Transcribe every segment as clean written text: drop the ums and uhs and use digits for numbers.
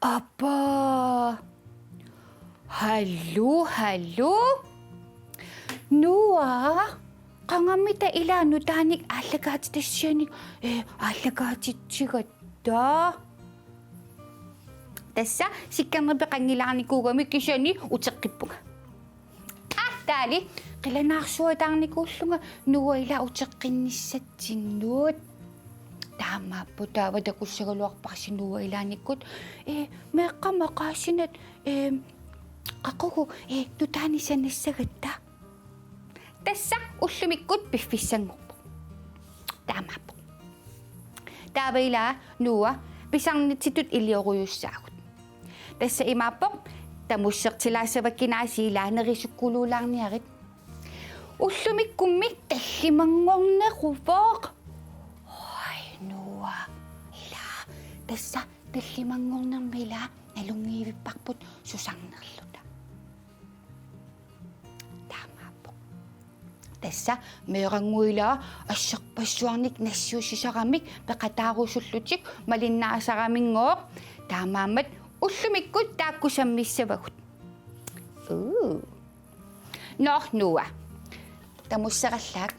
Aba! Halo? Noah? 강아미다 일하노 다닉 알라가지 대시니 알라가지 지갔다. 됐어? 식감을 뺏기려니 고감이 끼셔니 우착기쁘가. 다리 kila naksuwadang ni Kuslunga nuwala ucakin ni sa tinut. Tama po, tawad ako sa galuak pa kasi nuwala ni Kut. May kamakasin at ako tutani sa nasagata. Tasak usumikot pifisan mo po. Tama po. Tabayla, nuwa, pisang nitsitut iliyo ko yung sakot. Tas sa imapok, tamusak sila sa bakinasila na risukulo lang niya rin. Usumik-kumik, talimangong na kubok. Ay, nuwa, ila, tasa, talimangong ng mila, nalungibipakpot, susang naluda. Tama po. Tasa, mayroong mula, asak pasyonik na siyo sa kamik, pakatako sulutik, malina sa kaming ngok. Tama mat, usumikot tako sa misabakot. Ooh. No, nuwa. Tamus sa kaslag.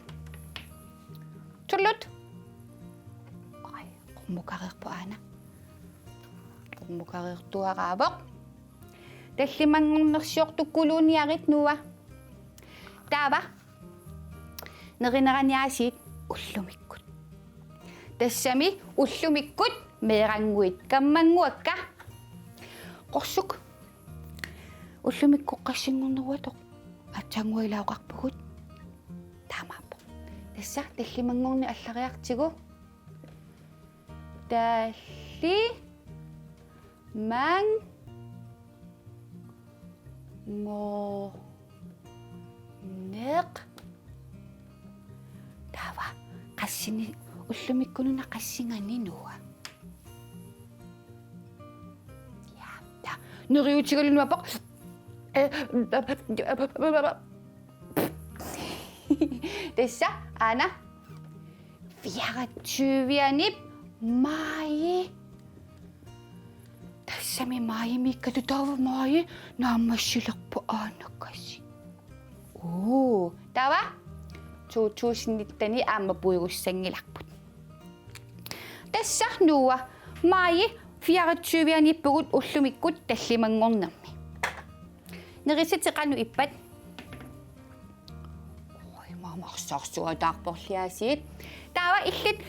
Tulot. Ay, kumukarir po, ana. Kumukarir to akabok. Dahil limang nasyok to kulo niya rit, nuwa. Taba? Narinaran niya asit, ulumikot. Dahil sami, ulumikot, merangwit ka, mangwag ka. Kusok. Ulumikot kasi nung nawatok. At siyang wala kakpukot. Tama po. Dasa, dahil mangong na asarayak sigo. Dahil nek. Tawa, kasi ni ulamig ko na kasi nga ni Noah. Yata, nariwit siya kalin mapak. Dessa, Anna? Viagatsyvianip, Mai. Dessa may Mai, may katutawa Mai, na masilak po anak kasi. Oo, tawa? Chuchusinita ni ama po yung sangilakpot. Dessa, Noah, Mai, viagatsyvianip po ulumikot, dahil mangong nami. Narisit sa kano ipat. Ay, mamakasaksuadak po siya sit. Tawa iklit,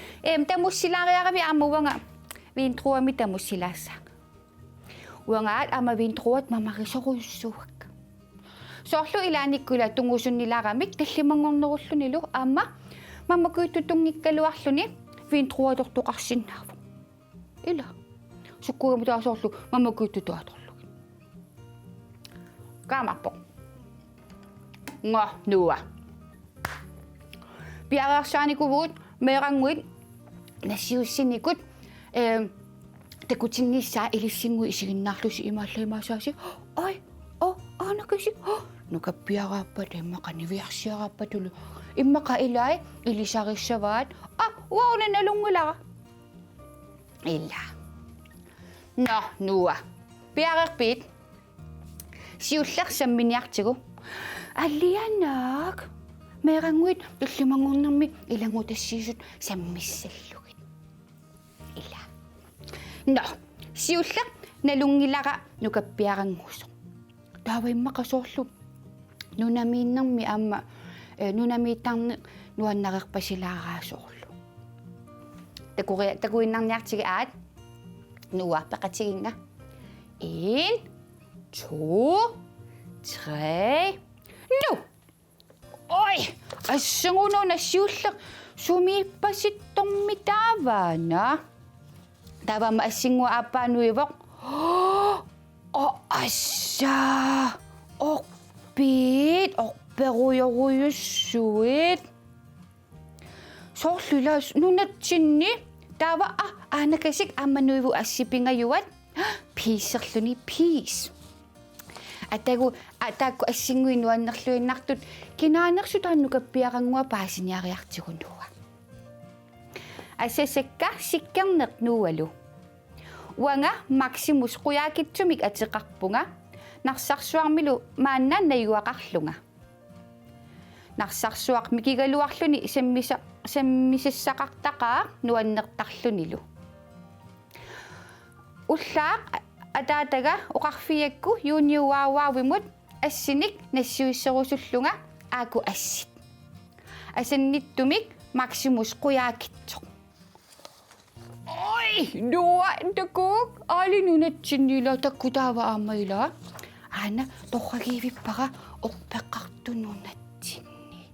tamo sila kaya kami amawa nga. Wintro kami tamo sila sa. Wangat ama wintro at mamakisa ko yung suwag. Soslo ilanik ko la tungusun nila kami, talimangong nakuslo nilo, ama, mamakoy tutungik kaluwaslo ni, wintro at okto kaksin na. Ila, sukura mo tayo soslo, mamakoy tutuwa. Kama po. Nga, nuwa. Piarak siya ni kubut, mayroong wit, nasiyusin ni kut, tekutin ni sa ilisin mo isigin naklo si imaslay masasi. Ay, anak kasi, nagkapiara pa tayo, makaniwiyak siya ka pa tulo. Imakailay, ilisari siya ba't, wow, nanalong wala ka. Ila. No, nuwa. Piarak pit, siuslak sa minyak sigo. Ali anak, merang wit, limangong nami, ilang utas sisut sa misalukit. Ila. No, siuslak, nalungila ka, nukapiyarang husok. Daway makasoslo. Nunamin ng mi ama, nunamitang nuwan nakakpa sila kasoslo. Taguin ng niyak sige at, nuwa, pakatsiging na. 1, 2, 3, no! Oy! Asang uno na siuslak, sumipas itong mitaba na. Taba maasing wa apa nuibok. Asa! Okpit! перуйоруйуссуит соорлулаас нунатсинни таава аанакасик аммануиву ассипингаюат писсерлуни пис атагу ассингуинуаннерлуиннартут кинаанерсу тааннукаппиарангуа паасиниариартигунуа ассасакка сиккернеқ нуалу уанга максимус қуяакитсумик атеқарпунга нарсарсуармилу маанна наюақарлунга нарсарсуақ микигалуарлуни саммисассақартақаа нуаннертарлунилу уллаақ атаатага оқарфиакку юниуааваавимут ассиник нассуиссерусуллунга ааку ассит асанниттумик максимус қуяакитсоқ ой дуа такук алинунатсиннила таккутаава аамаила аана торрагиивиппара орпеққартунунатсинни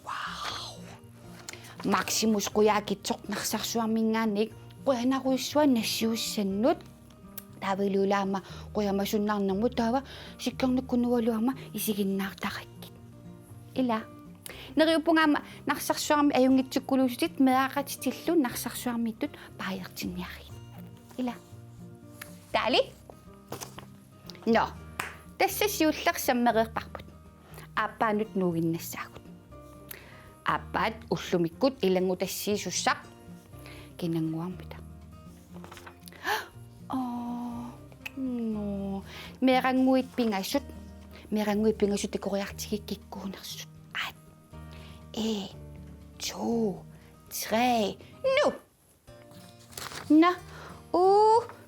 вау максимус қуяакитсоқ нарсарсуармингааник қуянаруиссуа нассиуссаннут тавилулаама қуямасуннаарнэрму таава сиккернуккунуалуама исигиннаартараккит ила нериуппунгаама нарсарсуарми аюнгитсуккулуусутит меақатитиллу нарсарсуармиттут пааертинниари ила таали но тассасиуллерсаммереерпарпут ааппаанут нуугиннассаагут ааппаат уллумиккут илангутассиисуссақ кинангуармита но мерангуит пингассут такориартигиккиккуунерсут 1, 2, 3, nu! Na,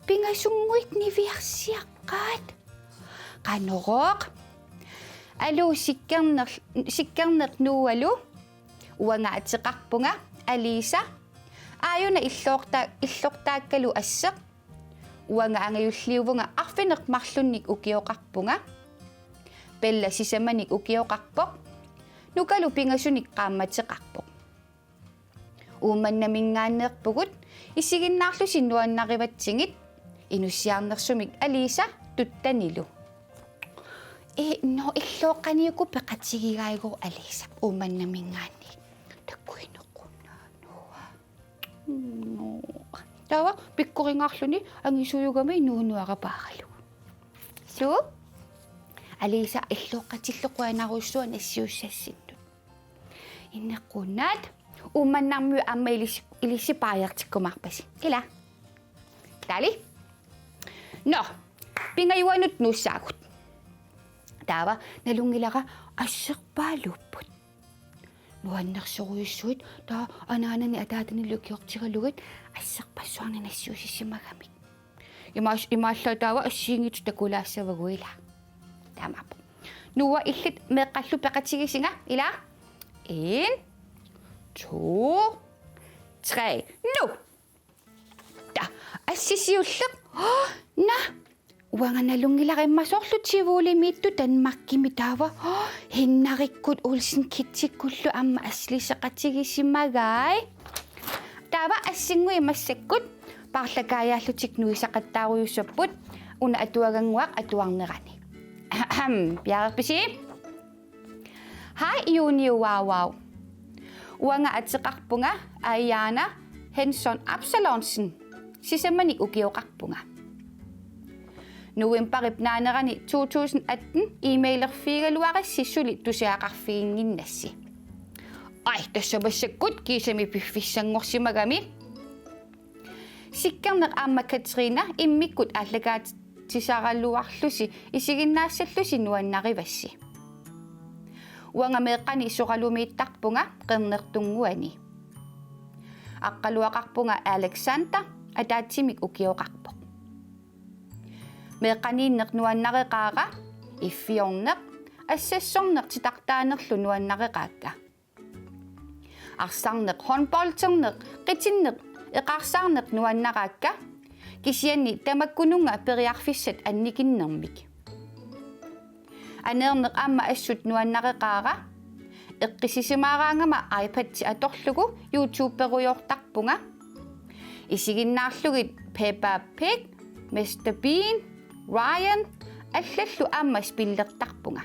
pingasungwit ni Versiakat. Kanorok? Alo, sikkerner nualu? Uanga at sikakpunga, Alisa? Ayo na illoktaakalu assak? Uanga ang ayusliwo nga afinak maklunik ukiyokakpunga? Pella sisamanik ukiyokakpok? Nukalu pingasunik kamatsikakpok. Uman naming nganerpugut, isigin naklo sinuan nakibatsingit, inusyang naksumig Alisa, tutanilu. No, iklokan niyo ko pakatsigigay ko Alisa, uman naming ngani. Takuin ako na, no. Tawa, pikuring aklo ni, ang isuyo gamay, nuno akapakalo. So, Alisa, iklokan silokwa na ko suwan asiyusasin. Inakunat, uman nang mo ang may ilisipayak si kumakpasi. Kila? Tali? No, pingaywanot no sagot. Tawa, nalungila ka, asak palupot. Nuwan naksuyusut, ta anana ni atata ni lukyok tsikalugit, asak pasuang na nasyusi si magamit. Imasla tawa, asingit sa takula sa wagwila. Tama po. Nuwa ilit, may kalupakat sige nga, ila? 1, 2, 3, no! Da, asisiulak. Na! Uwanga nalungila kay masoklut si Wuli mito tan makimitawa. Hinarikot ulsin kitsikullo ang maasli sa katsigi si Magay. Tawa asingwe masekot. Paklagaya lutsik nui sa katawo yung sapot. Una atuwagang wak atuwang narani. Ahem, biyak pisi? Hai Yuni Wawaw. Uanga at sakakpunga Ayana Henson Absalonsen. Sisamanik ukiyokakpunga. Nuwim parip na ni 2018 emailer figaluakas si sulit to siya kakfingin na si. Ay, tasabasakot kisa may pifisang si magami. Sikang nakama Katrina imikot at lagat si sakaluaklo si isigin nasatlo si nuwan nakibasi. Uang Amerikani so kalumitakpo nga kanertunguani. Akaluakakpo nga Alexandra at atsimik ukiyokakpo. Amerikanin naknuan nakikaka, ifyong nak, asesong nak sitaktanak lunuan nakikaka. Aksang nak honpoltsong nak, kitsin nak, ikaksang nak nuan nakaka, kisyan ni tamagkunong nga periakfiset anikin nambik. Aner nak ama asut nuan nakikaka, ikisisimara nga ma iPad si atoklugo, YouTube pero yok takpo nga. Isigin naklugit Peppa Pig, Mr. Bean, Ryan, at lalo ama spinler takpo nga.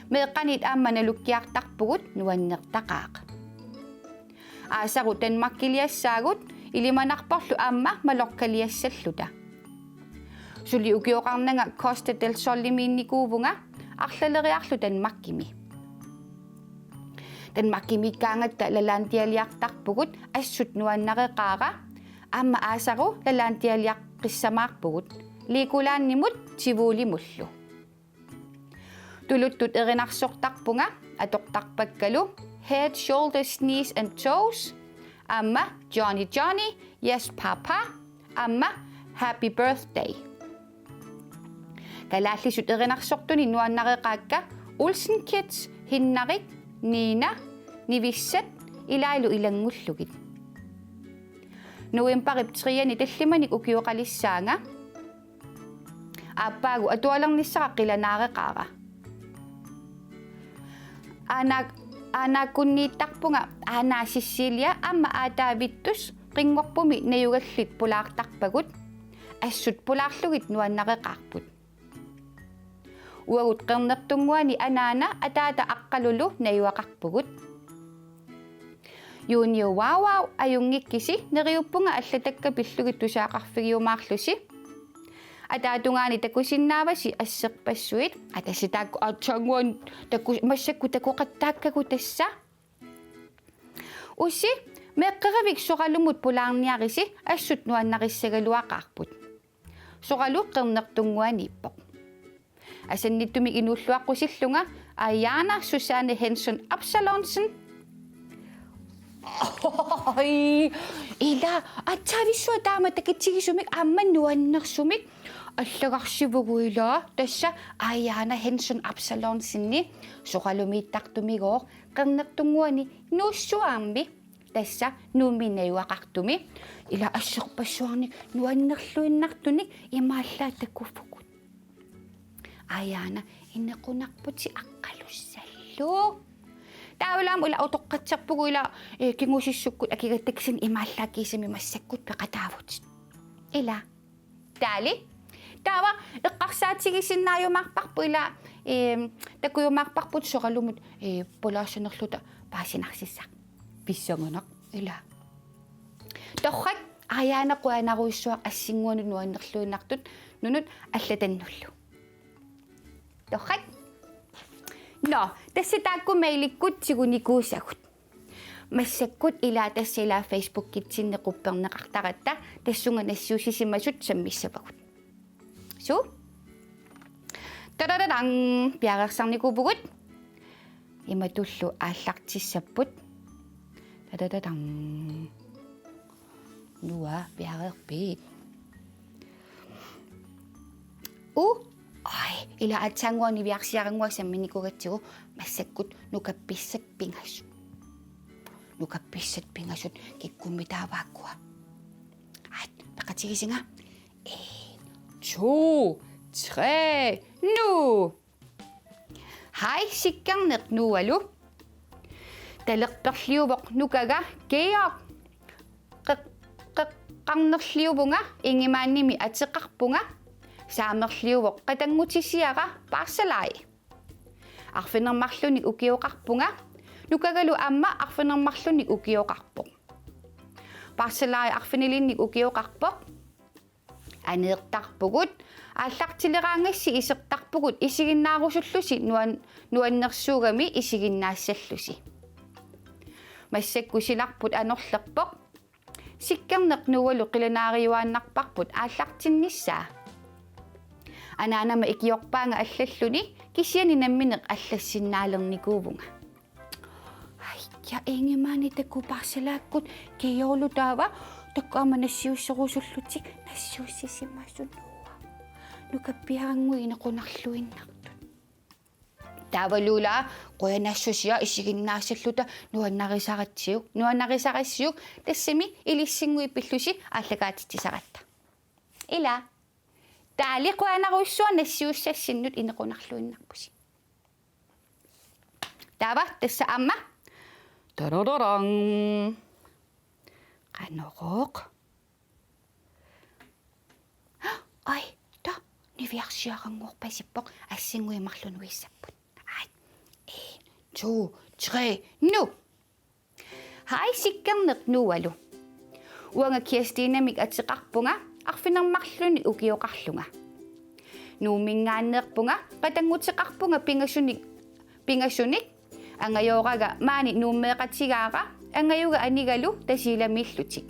meeqanit aammanalukkiartarpugut nuannertaqaaq aasarut Denmarkiliassaagut ilimanarporlu aamma malorkaliassalluta suli ukioqarnanga Costa del Sol-limiinnikuuvunga arlaleriarlu Denmarkimi Denmarkimikkaangatta lalaantialiartarpugut assut nuannareqaaqa aamma aasaru lalaantialiaqqissamaarpugut liikulaannimut sivuulimullu tuluttut erinarsortarpunga atoqtarpakkalu head, shoulders, knees and toes aamma Johnny Johnny yes papa aamma happy birthday kalaallisut erinarsortuni nuannareqaakka Olsen Kids hinnarit Nina nivissat ilailu ilangullugit Novemberip triani tallimanik ukioqalissaanga aappaagu atualarnissaqaqqilanaareqaaqa aanaakunniittarpunga aanaasissiilia aamma aataavittus qinngorpumi nayugallit pulaartarpagut assut pulaarlugit nuannareqaarput uagut qernertunguani anaana ataata aqqalulu nayuaqarpugut Junior Wow ayungikkisi neriuppunga allatakka pillugit tusaaqarfigiumaarlusi атаатунгаани такусиннааваси ассерпассуит атасситаакку аатсаангуан такку массакку такоқаттааккагу тасса усси меққеравик соқалумут пулаарниариси ассут нуаннариссагалуақарпут соқалу қернертунгуаниппоқ асанниттумик инуллуаққусиллунга Ayana Susanne Henson Absalonsen ой ила атсависсуа тааматакитсигисумик аамман нуаннерсумик аллагарсивугуила тасса Ayana Henson Absalonsenni соқалумииттартумигоо қернертунгуани нууссуаамби тасса нууминаюақартуми ила ассерпассуарник нуаннерлуиннартуник имааллаатаккуффукут Ayana иннеқунарпути аққалуссаллу таавлаам ула отоққатсарпугу ила кингусиссуккут акигаттаксин имааллааккисами массаккут пеқатаавут ила таали таава эққарсаатигисиннааюмаарпарпу ила такуйумаарпарпут соқалумут полаасунерлута паасинарсиссақ писсангунақ ила торрак Ayana қуанаруиссуақ ассингуану нуаннерлуиннартут нунут аллатаннуллу торрак No, tässä taakku meilikut sigunikkuusakut. Massakkut ila tässä ila Facebookit sinne kupperneqartaratta tassunga nassuusisimasut sammissapagut. Su? Tadadadang piaqersarnikupugut. Imatullu aallartissapput. Tadadadang. Nuwa piaqerpiit. Ai, ila atsanguani viarsiaranguasamminikugatsigu massakkut nukappissat pingassut. Nukappissat pingassut kikkummitaavaakkua. Ai, taqatigisinga. 1, 2, 3, nu! Hai, sikkarneq nualu. Talerperliuvoq nukaga keaq. Qarnerliuvunga ingimaannimi ateqarpunga. Saamerliuvoq qatangutisiaqa paarsalai arfinermarlunik ukioqarpunga nukagalu amma arfinermarlunik ukioqarpoq paarsalai arfinilinnik ukioqarpoq aneertarpugut aallartileraangassi isertarpugut isiginnaarusullusi nuannersuugami isiginnaasallusi massakkusilarput anorlerpoq sikkarneq nualu qilanaariuaannarparput aallartinnissaa Anaanama ikiorpaanga allalluni kisiani nammineq allassinnaaleernikuuvunga. Ai, ja ingimaani takkuparsalakkut keyoolutaava takkuama nassiusserusullutik nassiussisimassunuua. Nukappiarangui inequnarluinnartut. Taavaluula qoyanassusia isiginnaasalluta nuannarisaраtsiук тассами илиссингуи пиллуси ааллакаатитсисаратта. Ила Taali qoanaruissua nassiussassinut inequnarluinnarpusi. Taava tassa amma tarararang qanoqoq. Ai, ta niviarsiaranguorpasippoq assinguimarlunuissapput. Ai, 2, 3, nu! Hai sikkerneq nualu. Uanga Kirstinamik atiqarpunga arfinarmarluni ukioqarlunga. Nuumingaanneerpunga qatangutiqarpunga pingasunik angayooraga maani nuummeeqatigaara angayuga anigalu tasiilamillutik.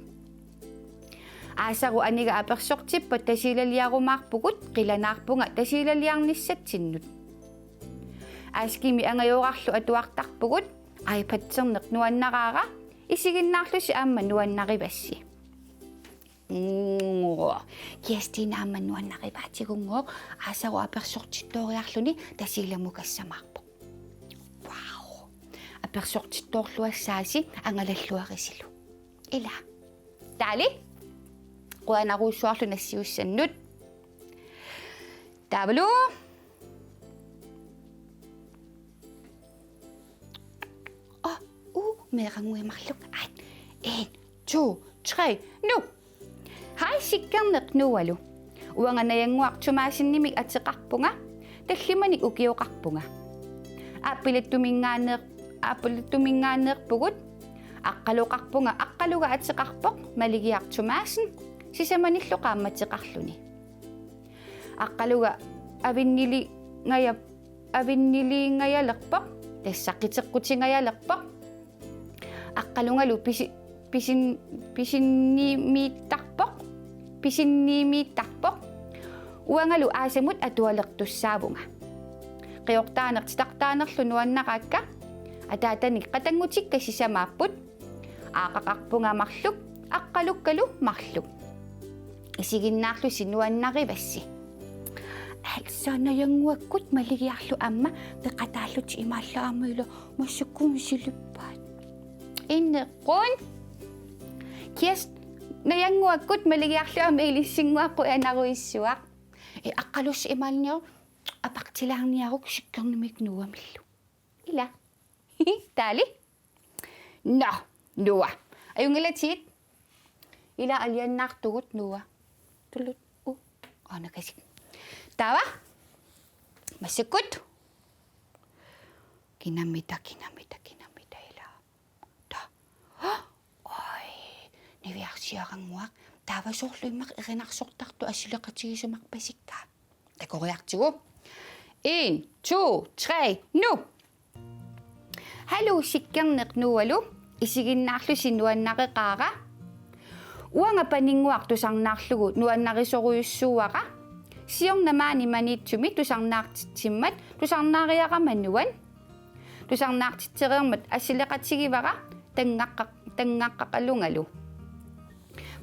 Aasaru aniga apersortippat tasiilaliarumaarpugut qilanaarpunga tasiilaliarnissatsinnut. Aaskimi angayoorarlu atuartarpugut aipatserneq nuannaraara isiginnaarlusi aamma nuannarivassi. Kirstina aamma nuannarivaatigunngoo aasaru apersortittooriarluni tasiilamukassamаарpu. Wow. Apersortittoorluassaasi angalalluarisilu. Ila. Taali. Quanaruussuarlu nassiussannut. Taavalu. Meeranguimarluk. 1, 2, 3, nu! Hai sikkerneq nualu. Uanga nayanguartumaasinimik atiqarpunga tallimanik ukioqarpunga. Aapilattumingaanneerpugut aqqaluqarpunga aqqaluga atiqarpoq maligiartumaasin sisamanilluqaammatiqarluni. Aqqaluga avinniliingayalerpoq tassaqiteqqutigayalerpoq aqqalungalu pisinniimiittarpoq uangalu aasamut atualertussaavunga qiortaanertitaqtaanerlu nuannaqaakka ataatanik qatangutikka sisamaapput aaqaqarpunga marluk aqqalukkalu marluk isiginnaarlusi nuannarivassi altså nayanguakkut maligiarlu amma peqataalluti imaallaarmuilo massukkumisilippaat inneqqun nayanguakkut maligiarluam ilissinguaqqu anaruissuaq aqqalus imalniu apaqtilaarniaruk sikkarnimik nuamillu ila taali nuwa ayungalatit ila aliannaartugut nuwa tulut anakasik tawa masukut kinamita ila ta oi niviarsiaranguaq taavasorluimmaq irinarsortartu asileqatigisumaq pasikkaap takoriartigu 1, 2, 3, nu! Halu sikkerneq nualu isiginnaarlusi nuannaqeqaaqa uanga paninguartusarnaarlugu nuannarisoruyussuuaqa siornamaani maniitsumi tusarnaartitsimmat tusarnaariaqamanuan tusarnaartitsereermat asileqatigivara tangaqqaqalungalu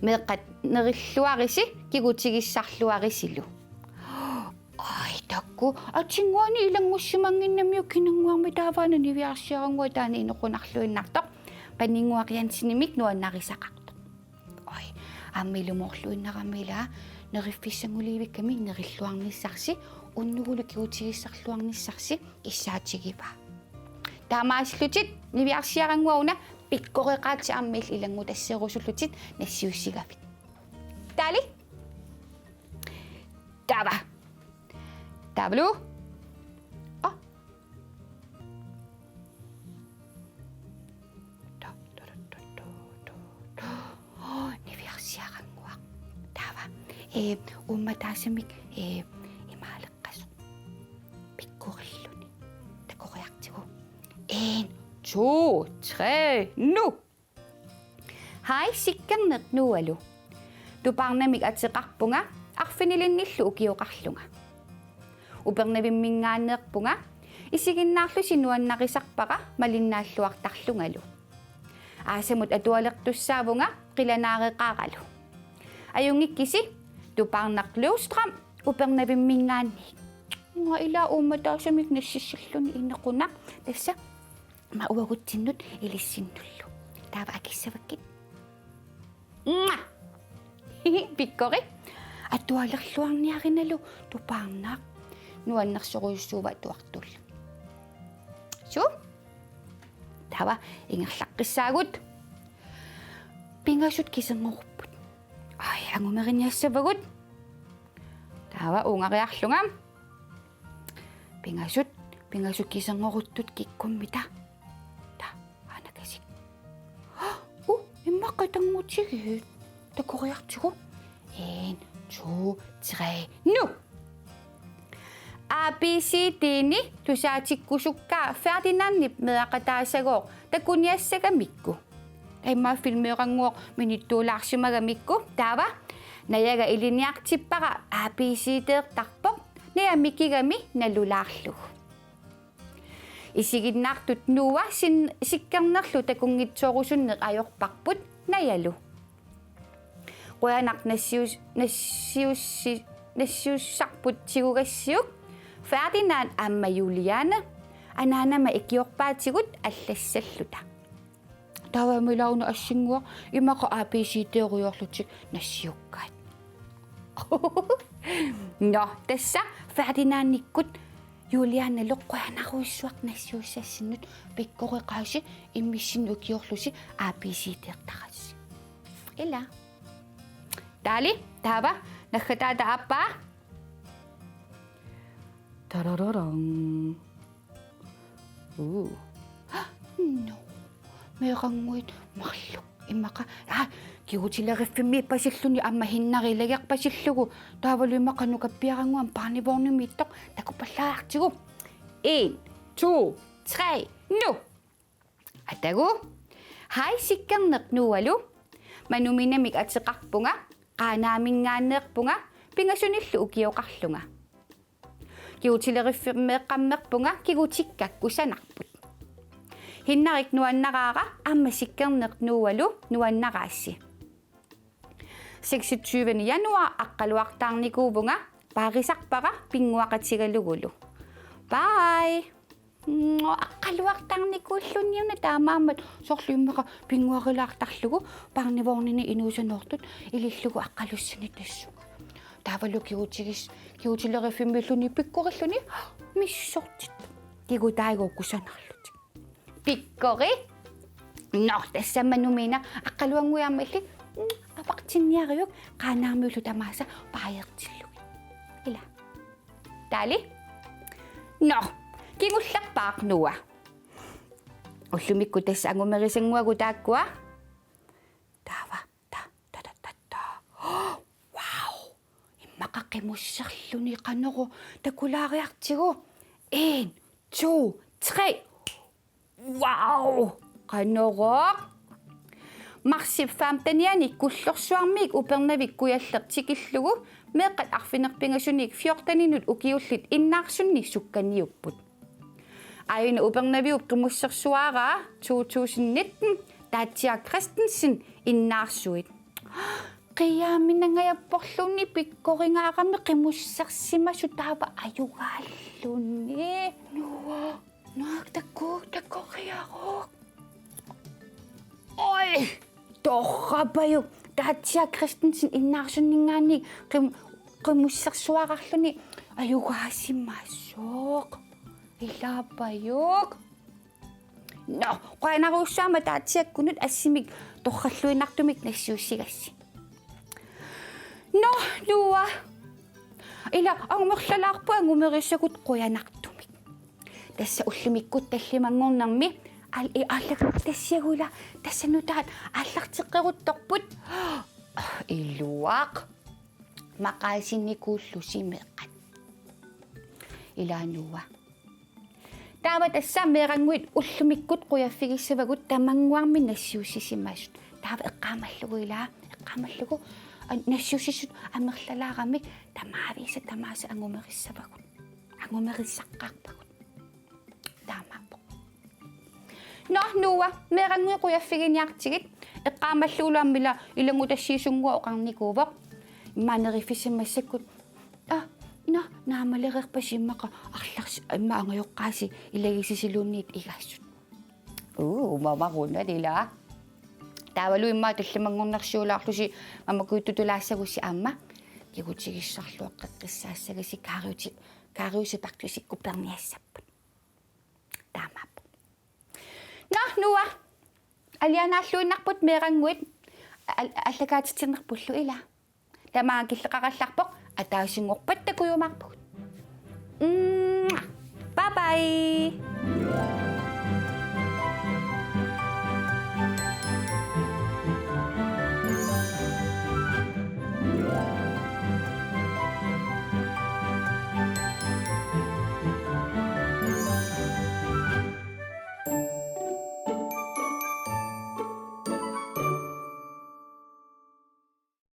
meeqqat nerilluarisi kigutigissarluarisilu ai takku atsinguani ilangussimanginnamiu kinanguarmi taavaana niviarsiarangua taani inoqunarluinnartoq paninguaqiansinimik nuannarisaqartoq ai ammilumorluinnaramila neriffissanguliivikkami nerilluarnissarsi unnugulu kigutigissarluarnissarsi issaatigivaa taamaaslutit niviarsiaranguauna pikkoreqaatsi ammil ilangu tasserusullutit nassiussigavit taali taava taavalu niviarsiaranguaq taava ummataasamik imaaleqqasu pikkurilluni takoriartigu 1, 2, 3, nu! Hai sikkerneq nualu. Tuparnamik atiqarpunga arfinilinnillu ukioqarlunga. Upernavimmingaanneerpunga isiginnaarlusi nuannaqisarpaqa malinnaalluartarlungalu. Aasamut atualertussaavunga qilanaareqaaqalu. Ayungikkisi tuparnaqluustram upernavimmingaanni. Nga ila uummataasamik nassissalluni innequnaq tassa mauaguttinnut ilissinullu taava akissavakkit pikkori atualerluarniarinalu tupaarnaaq nuannersoruyussuuva tuartulla su taava ingerlaqqissaagut pingasut kisengorupput ai angumeriниассавагут taava ungariarlungam pingasut pingasukisangorutut kikkummita ta anakasik immaqqatangutigit takoriartigu 1 2 3 nu ABCDni tusaatikkusukkaa Ferdinandnip meaqataasagoo takuniassagamikku taimma filmeeranguoq minittuulaarsumagamikku taava nayaga iliniartippaqa ABCdeertarpoq nayamikigami nalulaarlugu isiginnaartut nuua sikkernerlu takungitsuorusunneq ajorparput nayalu quyanaq nassiussarput tigugassiuk Ferdinand amma Juliane anaanama ikiorpaatigut аллассаллута тавамилауна ассингуа имаqa ABCD-руйорлутик нассиуккаат но тасса Ferdinand-никкут Juliane лоққуанаруиссуақ нассиуссассиннут пиккориқааси иммиссин укиорлуси ABCD-тарасси ила дали тава нахатаата аппа тарараран no meeqanguit marluq immaqa kiutileriffimmi pasilluni amma hinnarilagerpasillugu taavalu immaqa nukappiaranguam parnivornimi ittoq takupallaartigu 1 2 3 nu atagu hai sikkerneq nualu manuminamik ateqarpunga qaanaamingaanneerpunga pingasunillu ukioqarlunga kiutileriffimmeeqqammerpunga kigutikkakkusanarput hinnarik nuannaraara amma sikkerneq nualu nuannaraassi 26. januar aqqaluartaarnikuuvunga paarisarpara pinguaqatigalugulu bye aqqaluartaarnikuullunniuna taamaammat sorluimmaqa pinguarilaartarlugu parnivornini inuusanortut ilillugu aqqalussani tassuga taavalu kiutileriffimmilluni pikkorilluni missortit kigutaiguukkusanarlut pikkori no tassammanumina aqqaluanguiammalli апартинниариук qaanaarmiullu tamaasa paajertillugi ila taali no kingullarpaaqnuwa ullumikku tassa angumerisanguagu taakkua taava ta wow immaqaqqimusserluni qanoru takulaariartigu 1 2 3 wow qanoruq Marsip 15 kullorsuarmiik upernavik kuyallertikillugu meeqqat arfinerpingasunik 14 ukiullit innaarsunni sukkaniupput aina upernaviuk tumussersuara 2019 Tatja Christensen innaarsuit qiyaminangayapporlunni pikkoringaarami qimussersimasu taava ajugaallunni nuak takkoriaruq oi torrapayuk Tatja Christensen innaarsunningaanni qimussersuararluni ajugaasimassoq ilaapayuk no qainaruussaama Tatjakkunut assimik torralluinartumik nassiussigassi no nuwa ila angmerlalaarpu angumerissakut quyanartumik tassa ullumikkut tallimangornarmi аллакаттассагула тассанутаат аллартеққерутторпут илуақ мақаасинникууллусимеққат илаануа таава тассаамеерангуит уллумиккут қуяффигиссавагут тамангуарми нассиуссисимаасут таава эққаамаллугуилаа эққаамаллугу нассиуссисут амерлалаарамик тамаависа тамааса ангумериссавагут ангумериссаққарпагут таамааппо no nuwa meerangui quyaffiginiartigit eqqaamalluulammila ilangutassiisuнгуа oqarnikuuvoq imaaneriffisimmassakkut no naamalereerpasimmaqa arlars imma angajoqqaasi ilagisisiluunniit igaassut mamarunalila taavalu immaa tallimangornarsuulaarlusi mamakuittutulaassagussi aamma kigutigissarluaqqeqqissaassagasi kaariusitartusikku perniassapput taama no nuwa alianaalluinarput meeranguit allakaatitsinnerpullu ila tamaa killeqarallarpoq ataasingorpat takuyumarput bye Bye!